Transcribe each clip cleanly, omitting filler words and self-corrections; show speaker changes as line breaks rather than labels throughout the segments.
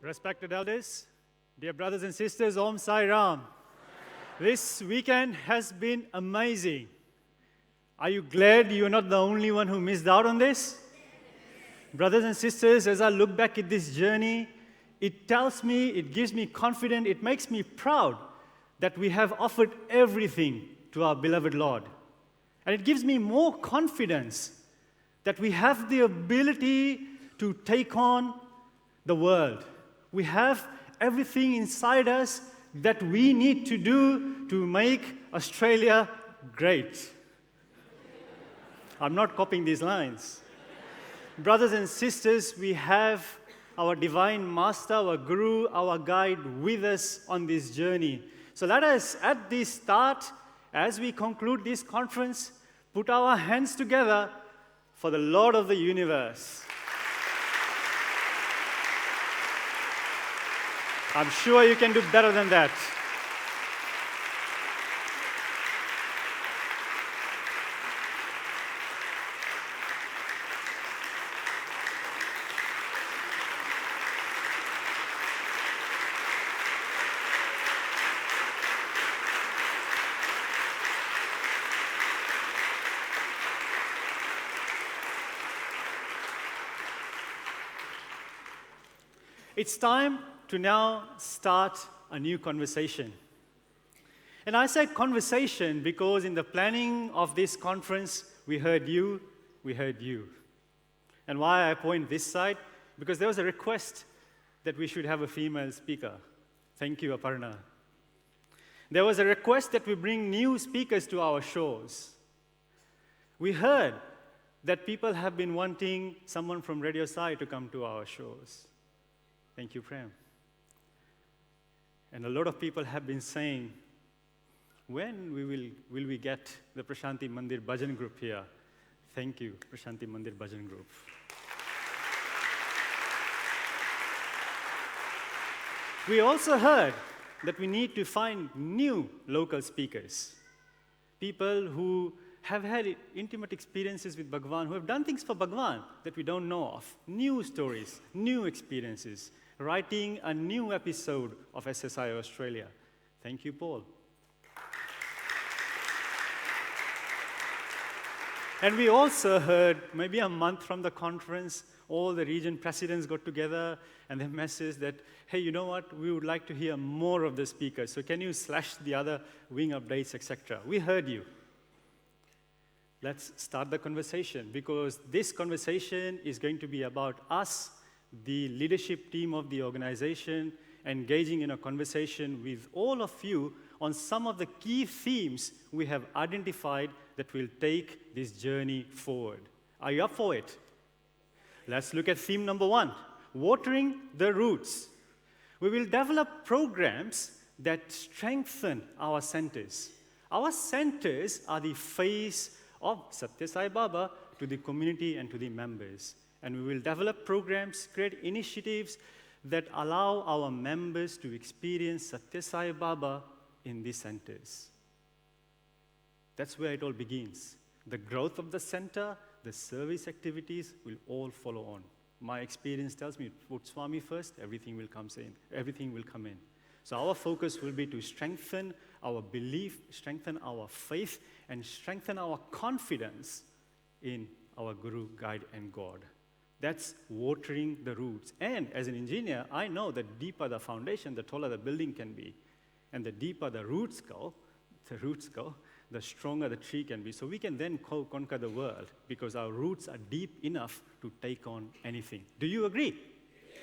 Respected elders, dear brothers and sisters, Om Sai Ram. This weekend has been amazing. Are you glad you're not the only one who missed out on this? Brothers and sisters, as I look back at this journey, it tells me, it gives me confidence, it makes me proud that we have offered everything to our beloved Lord. And it gives me more confidence that we have the ability to take on the world. We have everything inside us that we need to do to make Australia great. I'm not copying these lines. Brothers and sisters, we have our divine master, our guru, our guide with us on this journey. So let us, at the start, as we conclude this conference, put our hands together for the Lord of the universe. I'm sure you can do better than that. It's time to now start a new conversation. And I said conversation because in the planning of this conference, we heard you. And why I point this side? Because there was a request that we should have a female speaker. Thank you, Aparna. There was a request that we bring new speakers to our shows. We heard that people have been wanting someone from Radio Sai to come to our shows. Thank you, Prem. And a lot of people have been saying, when will we get the Prashanti Mandir Bhajan group here? Thank you, Prashanti Mandir Bhajan group. We also heard that we need to find new local speakers, people who have had intimate experiences with Bhagwan, who have done things for Bhagwan that we don't know of, new stories, new experiences, writing a new episode of SSIO Australia. Thank you, Paul. And we also heard, maybe a month from the conference, all the region presidents got together and they messaged that, hey, you know what, we would like to hear more of the speakers, so can you slash the other wing updates, etc. We heard you. Let's start the conversation, because this conversation is going to be about us, the leadership team of the organization, engaging in a conversation with all of you on some of the key themes we have identified that will take this journey forward. Are you up for it? Let's look at theme number 1, watering the roots. We will develop programs that strengthen our centers. Our centers are the face of Sathya Sai Baba to the community and to the members. And we will develop programs, create initiatives that allow our members to experience Sathya Sai Baba in these centers. That's where it all begins. The growth of the center, the service activities will all follow on. My experience tells me, put Swami first, everything will come in. So our focus will be to strengthen our belief, strengthen our faith, and strengthen our confidence in our Guru, Guide, and God. That's watering the roots. And as an engineer, I know the deeper the foundation, the taller the building can be. And the deeper the roots go, the stronger the tree can be. So we can then conquer the world because our roots are deep enough to take on anything. Do you agree? Yes.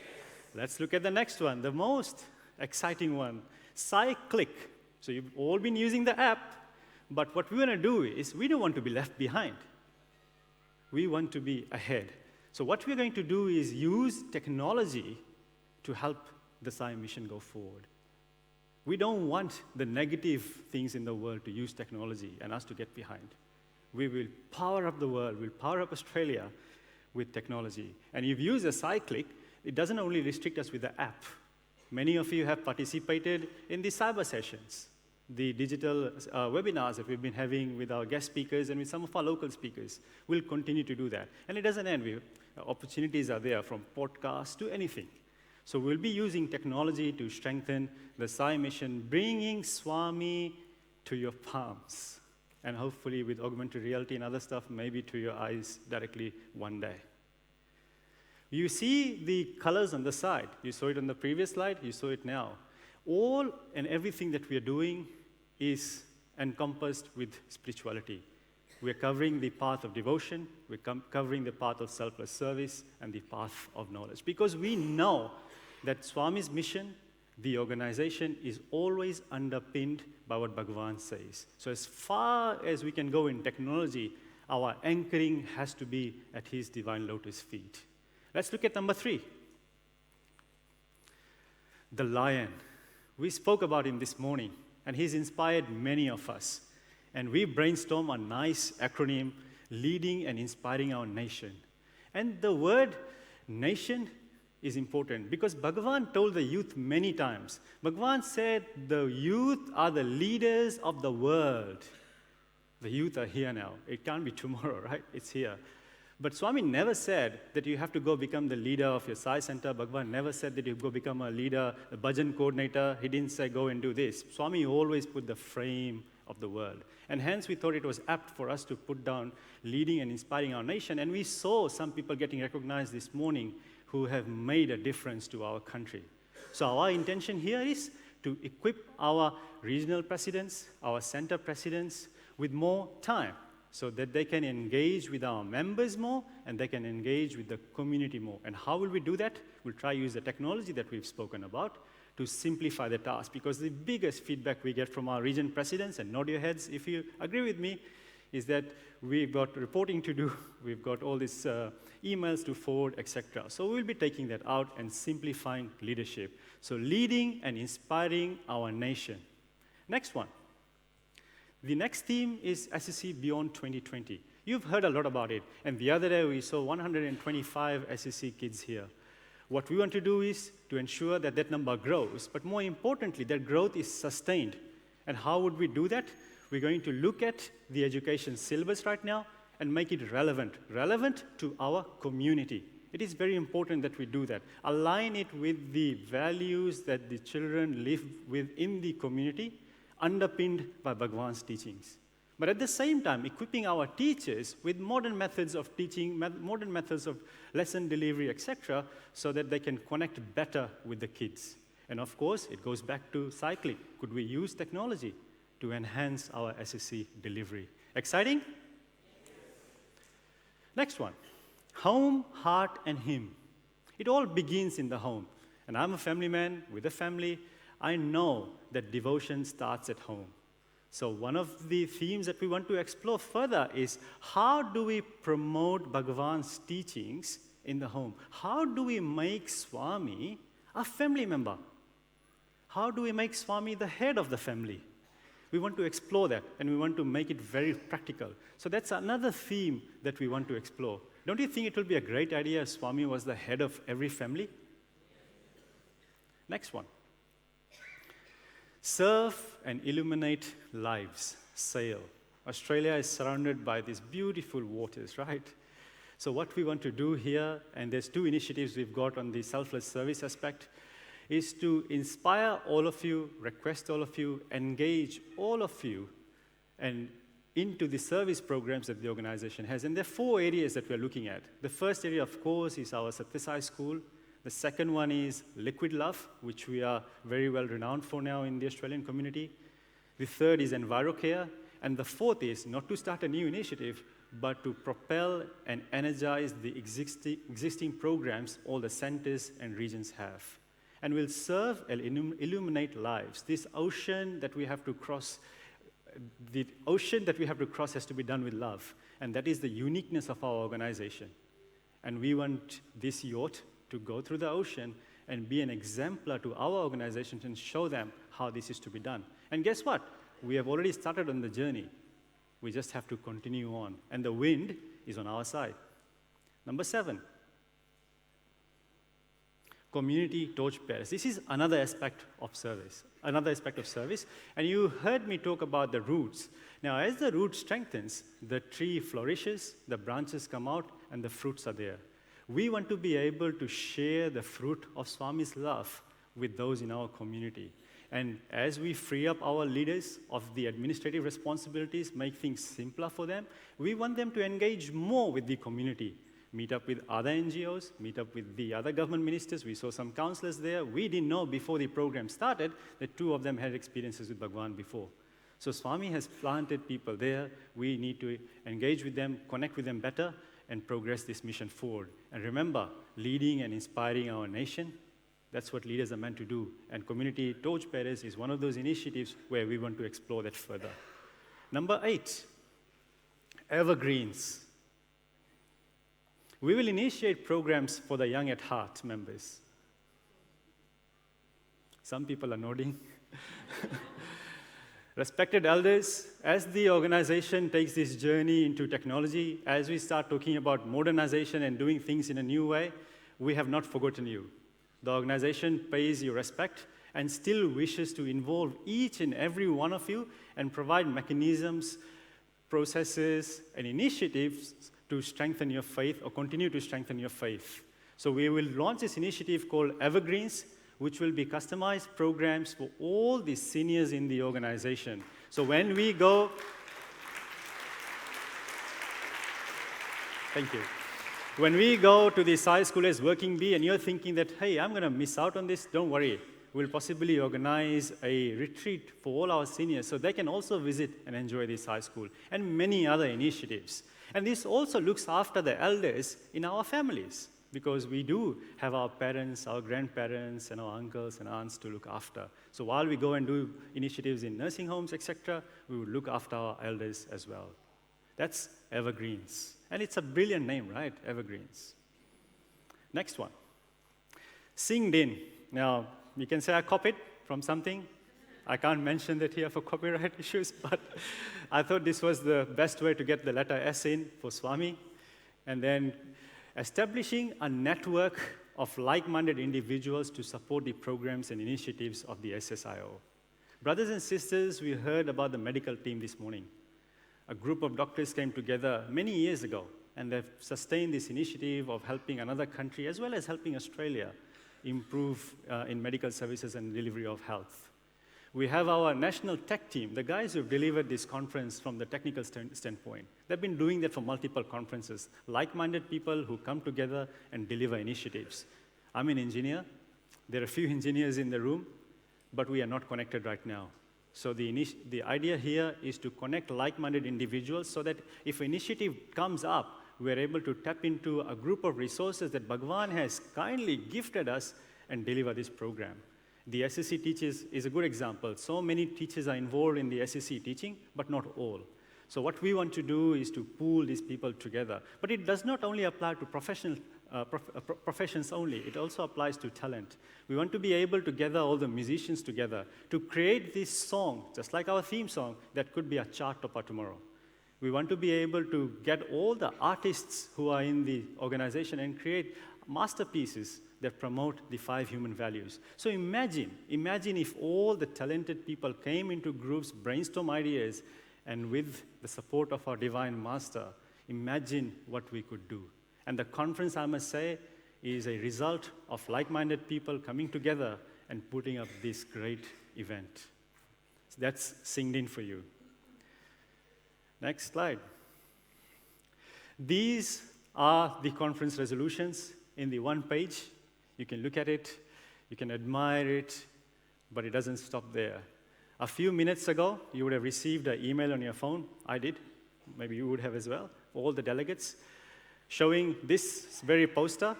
Let's look at the next one, the most exciting one, Sai Click. So you've all been using the app, but what we want to do is we don't want to be left behind. We want to be ahead. So what we're going to do is use technology to help the Sai Mission go forward. We don't want the negative things in the world to use technology and us to get behind. We will power up the world, we'll power up Australia with technology. And if you use a Sai Click, it doesn't only restrict us with the app. Many of you have participated in the cyber sessions, the digital webinars that we've been having with our guest speakers and with some of our local speakers. We'll continue to do that. And it doesn't end. Opportunities are there from podcasts to anything. So we'll be using technology to strengthen the Sai Mission, bringing Swami to your palms, and hopefully with augmented reality and other stuff, maybe to your eyes directly one day. You see the colors on the side. You saw it on the previous slide, you saw it now. All and everything that we are doing is encompassed with spirituality. We're covering the path of devotion, we're covering the path of selfless service, and the path of knowledge. Because we know that Swami's mission, the organization, is always underpinned by what Bhagavan says. So as far as we can go in technology, our anchoring has to be at his divine lotus feet. Let's look at number 3. The lion. We spoke about him this morning, and he's inspired many of us. And we brainstormed a nice acronym, leading and inspiring our nation. And the word nation is important because Bhagavan told the youth many times. Bhagavan said the youth are the leaders of the world. The youth are here now. It can't be tomorrow, right? It's here. But Swami never said that you have to go become the leader of your Sai Center. Bhagavan never said that you go become a leader, a bhajan coordinator. He didn't say go and do this. Swami always put the frame of the world. And hence we thought it was apt for us to put down leading and inspiring our nation. And we saw some people getting recognized this morning who have made a difference to our country. So our intention here is to equip our regional presidents, our center presidents with more time, so that they can engage with our members more and they can engage with the community more. And how will we do that? We'll try to use the technology that we've spoken about to simplify the task, because the biggest feedback we get from our region presidents, and nod your heads if you agree with me, is that we've got reporting to do, we've got all these emails to forward, etc. So we'll be taking that out and simplifying leadership. So leading and inspiring our nation. Next one. The next theme is SSE Beyond 2020. You've heard a lot about it, and the other day we saw 125 SSE kids here. What we want to do is to ensure that that number grows, but more importantly, that growth is sustained. And how would we do that? We're going to look at the education syllabus right now and make it relevant to our community. It is very important that we do that. Align it with the values that the children live within the community, underpinned by Bhagavan's teachings. But at the same time, equipping our teachers with modern methods of teaching, modern methods of lesson delivery, etc., so that they can connect better with the kids. And of course, it goes back to Sai Click. Could we use technology to enhance our SSE delivery? Exciting? Next one. Home, heart, and him. It all begins in the home. And I'm a family man with a family. I know that devotion starts at home. So one of the themes that we want to explore further is how do we promote Bhagavan's teachings in the home? How do we make Swami a family member? How do we make Swami the head of the family? We want to explore that, and we want to make it very practical. So that's another theme that we want to explore. Don't you think it would be a great idea if Swami was the head of every family? Next one. Serve and illuminate lives. Sail. Australia is surrounded by these beautiful waters, right? So what we want to do here, and there's 2 initiatives we've got on the selfless service aspect, is to inspire all of you, request all of you, engage all of you, and into the service programs that the organization has. And there are 4 areas that we're looking at. The first area, of course, is our Sathya Sai school. The second one is Liquid Love, which we are very well renowned for now in the Australian community. The third is EnviroCare. And the fourth is not to start a new initiative, but to propel and energize the existing programs all the centers and regions have. And we'll serve and illuminate lives. This ocean that we have to cross, the ocean that we have to cross has to be done with love. And that is the uniqueness of our organization. And we want this yacht to go through the ocean and be an exemplar to our organizations and show them how this is to be done. And guess what? We have already started on the journey. We just have to continue on. And the wind is on our side. Number 7. Community torchbearers. This is another aspect of service. And you heard me talk about the roots. Now, as the root strengthens, the tree flourishes, the branches come out, and the fruits are there. We want to be able to share the fruit of Swami's love with those in our community. And as we free up our leaders of the administrative responsibilities, make things simpler for them, we want them to engage more with the community. Meet up with other NGOs, meet up with the other government ministers. We saw some counselors there. We didn't know before the program started that 2 of them had experiences with Bhagwan before. So Swami has planted people there. We need to engage with them, connect with them better, and progress this mission forward. And remember, leading and inspiring our nation, that's what leaders are meant to do. And Community Torch Bearers is one of those initiatives where we want to explore that further. Number 8, evergreens. We will initiate programs for the Young at Heart members. Some people are nodding. Respected elders, as the organization takes this journey into technology, as we start talking about modernization and doing things in a new way, we have not forgotten you. The organization pays you respect and still wishes to involve each and every one of you and provide mechanisms, processes, and initiatives to strengthen your faith or continue to strengthen your faith. So we will launch this initiative called Evergreens, which will be customized programs for all the seniors in the organization. So when we go, thank you. When we go to the Sai Schoolers Working Bee and you're thinking that, hey, I'm going to miss out on this, don't worry. We'll possibly organize a retreat for all our seniors so they can also visit and enjoy this high school and many other initiatives. And this also looks after the elders in our families, because we do have our parents, our grandparents, and our uncles and aunts to look after. So while we go and do initiatives in nursing homes, etc., we will look after our elders as well. That's Evergreens. And it's a brilliant name, right? Evergreens. Next one. Singed in. Now, you can say I copied from something. I can't mention that here for copyright issues, but I thought this was the best way to get the letter S in for Swami. And then establishing a network of like-minded individuals to support the programs and initiatives of the SSIO. Brothers and sisters, we heard about the medical team this morning. A group of doctors came together many years ago, and they've sustained this initiative of helping another country, as well as helping Australia, improve in medical services and delivery of health. We have our national tech team, the guys who've delivered this conference from the technical standpoint. They've been doing that for multiple conferences, like-minded people who come together and deliver initiatives. I'm an engineer. There are a few engineers in the room, but we are not connected right now. So the idea here is to connect like-minded individuals so that if an initiative comes up, we're able to tap into a group of resources that Bhagwan has kindly gifted us and deliver this program. The SSE teachers is a good example. So many teachers are involved in the SSE teaching, but not all. So what we want to do is to pool these people together. But it does not only apply to professions only, it also applies to talent. We want to be able to gather all the musicians together to create this song, just like our theme song, that could be a chart topper tomorrow. We want to be able to get all the artists who are in the organization and create masterpieces that promote the 5 human values. So imagine if all the talented people came into groups, brainstorm ideas, and with the support of our Divine Master, imagine what we could do. And the conference, I must say, is a result of like-minded people coming together and putting up this great event. So that's singed in for you. Next slide. These are the conference resolutions in the one page. You can look at it, you can admire it, but it doesn't stop there. A few minutes ago, you would have received an email on your phone. I did. Maybe you would have as well, all the delegates, showing this very poster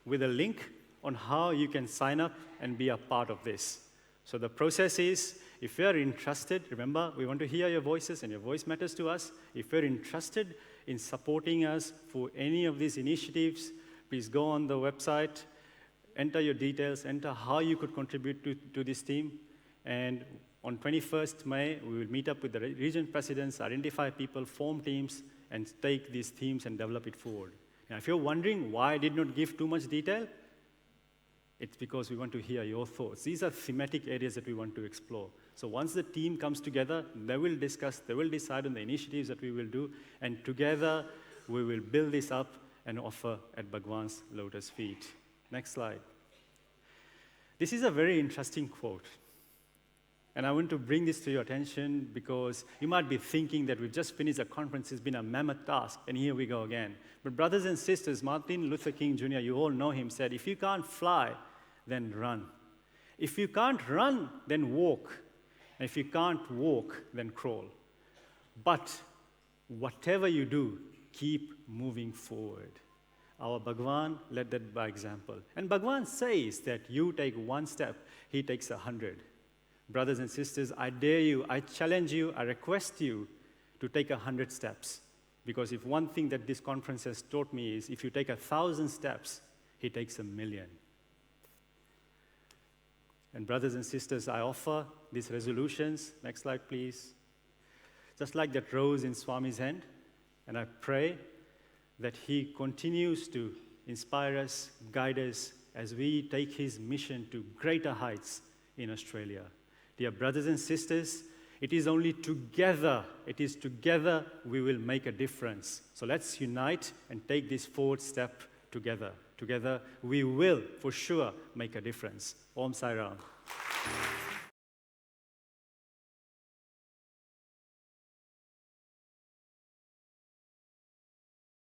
with a link on how you can sign up and be a part of this. So the process is, if you're interested, remember, we want to hear your voices, and your voice matters to us. If you're interested in supporting us for any of these initiatives, please go on the website, enter your details, enter how you could contribute to this team. And on 21st May, we will meet up with the region presidents, identify people, form teams, and take these themes and develop it forward. Now, if you're wondering why I did not give too much detail, it's because we want to hear your thoughts. These are thematic areas that we want to explore. So once the team comes together, they will discuss, they will decide on the initiatives that we will do, and together we will build this up and offer at Bhagwan's lotus feet. Next slide. This is a very interesting quote. And I want to bring this to your attention because you might be thinking that we've just finished a conference, it's been a mammoth task, and here we go again. But brothers and sisters, Martin Luther King Jr., you all know him, said, if you can't fly, then run. If you can't run, then walk. And if you can't walk, then crawl. But whatever you do, keep moving forward. Our Bhagwan led that by example. And Bhagwan says that you take one step, he takes 100. Brothers and sisters, I dare you, I challenge you, I request you to take 100 steps. Because if one thing that this conference has taught me is if you take 1,000 steps, he takes 1,000,000. And brothers and sisters, I offer these resolutions. Next slide, please. Just like that rose in Swami's hand. And I pray that he continues to inspire us, guide us, as we take his mission to greater heights in Australia. Dear brothers and sisters, it is only together, we will make a difference. So let's unite and take this forward step together. Together, we will, for sure, make a difference. Om Sai Ram.